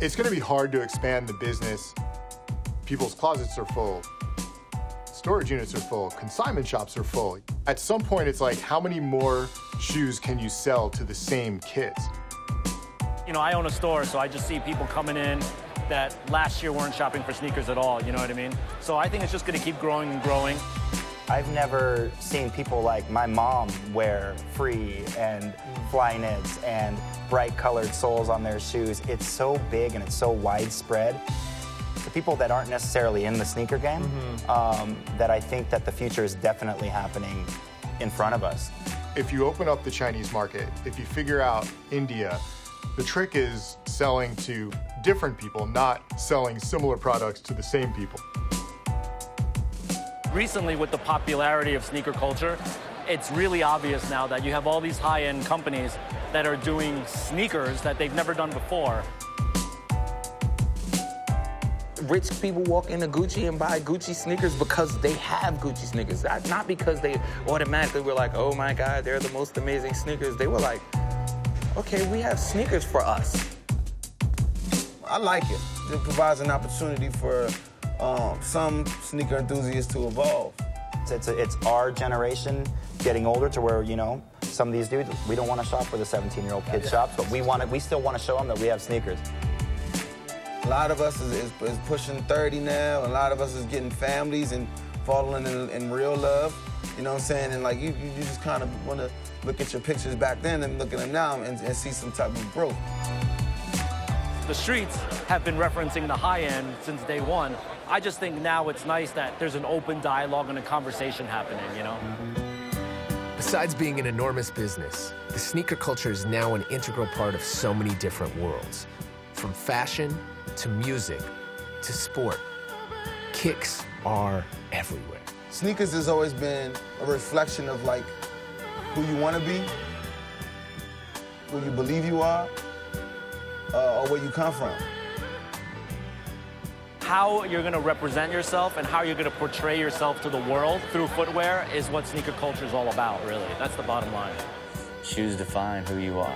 It's going to be hard to expand the business. People's closets are full. Storage units are full. Consignment shops are full. At some point, it's like, how many more shoes can you sell to the same kids? You know, I own a store, so I just see people coming in that last year weren't shopping for sneakers at all, you know what I mean? So I think it's just going to keep growing and growing. I've never seen people like my mom wear free and Flyknits and bright colored soles on their shoes. It's so big and it's so widespread. To people that aren't necessarily in the sneaker game, that I think that the future is definitely happening in front of us. If you open up the Chinese market, if you figure out India, the trick is selling to different people, not selling similar products to the same people. Recently, with the popularity of sneaker culture, it's really obvious now that you have all these high-end companies that are doing sneakers that they've never done before. Rich people walk into Gucci and buy Gucci sneakers because they have Gucci sneakers. Not because they automatically were like, oh my God, they're the most amazing sneakers. They were like, okay, we have sneakers for us. I like it. It provides an opportunity for some sneaker enthusiasts to evolve. It's our generation getting older to where, you know, some of these dudes, we don't want to shop where the 17-year-old kid shops, but we still want to show them that we have sneakers. A lot of us is pushing 30 now. A lot of us is getting families and falling in real love. You know what I'm saying? And like you just kind of want to look at your pictures back then and look at them now and see some type of growth. The streets have been referencing the high end since day one. I just think now it's nice that there's an open dialogue and a conversation happening, you know? Besides being an enormous business, the sneaker culture is now an integral part of so many different worlds. From fashion to music to sport, kicks are everywhere. Sneakers has always been a reflection of like who you want to be, who you believe you are, or where you come from. How you're going to represent yourself and how you're going to portray yourself to the world through footwear is what sneaker culture is all about, really. That's the bottom line. Shoes define who you are.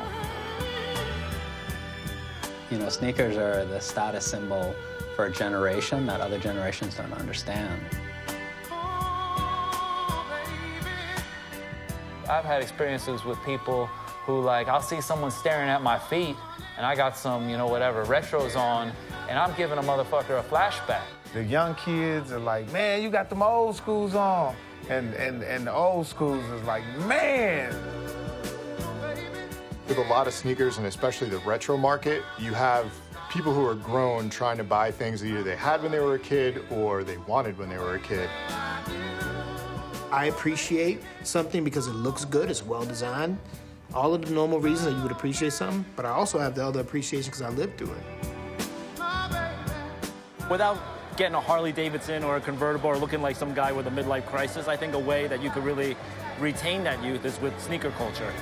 You know, sneakers are the status symbol for a generation that other generations don't understand. I've had experiences with people who, like, I'll see someone staring at my feet and I got some, you know, whatever, retros on, and I'm giving a motherfucker a flashback. The young kids are like, man, you got them old schools on. And the old schools is like, man. With a lot of sneakers, and especially the retro market, you have people who are grown trying to buy things that either they had when they were a kid or they wanted when they were a kid. I appreciate something because it looks good, it's well designed. All of the normal reasons that you would appreciate something, but I also have the other appreciation because I lived through it. Without getting a Harley Davidson or a convertible or looking like some guy with a midlife crisis, I think a way that you could really retain that youth is with sneaker culture.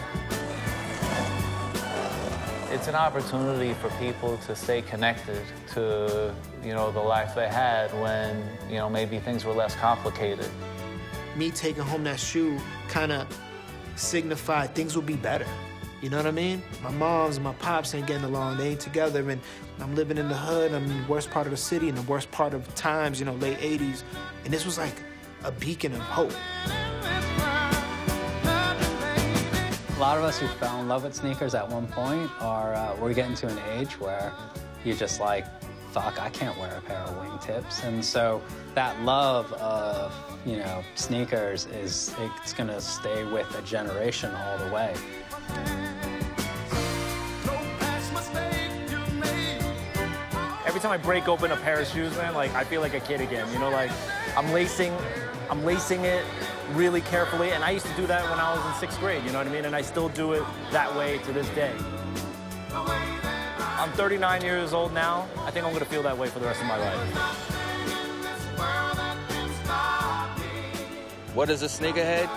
It's an opportunity for people to stay connected to, you know, the life they had when, you know, maybe things were less complicated. Me taking home that shoe kind of signified things will be better. You know what I mean? My moms and my pops ain't getting along. They ain't together, and I'm living in the hood. I'm in the worst part of the city, in the worst part of times, you know, late 80s. And this was like a beacon of hope. A lot of us who fell in love with sneakers at one point are, we're getting to an age where you're just like, fuck, I can't wear a pair of wingtips. And so that love of, you know, sneakers it's gonna stay with a generation all the way. Every time I break open a pair of shoes, man, like, I feel like a kid again. You know, like, I'm lacing it really carefully, and I used to do that when I was in 6th grade, you know what I mean? And I still do it that way to this day. I'm 39 years old now. I think I'm gonna feel that way for the rest of my life. What is a sneakerhead?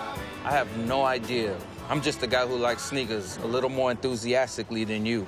I have no idea. I'm just a guy who likes sneakers a little more enthusiastically than you.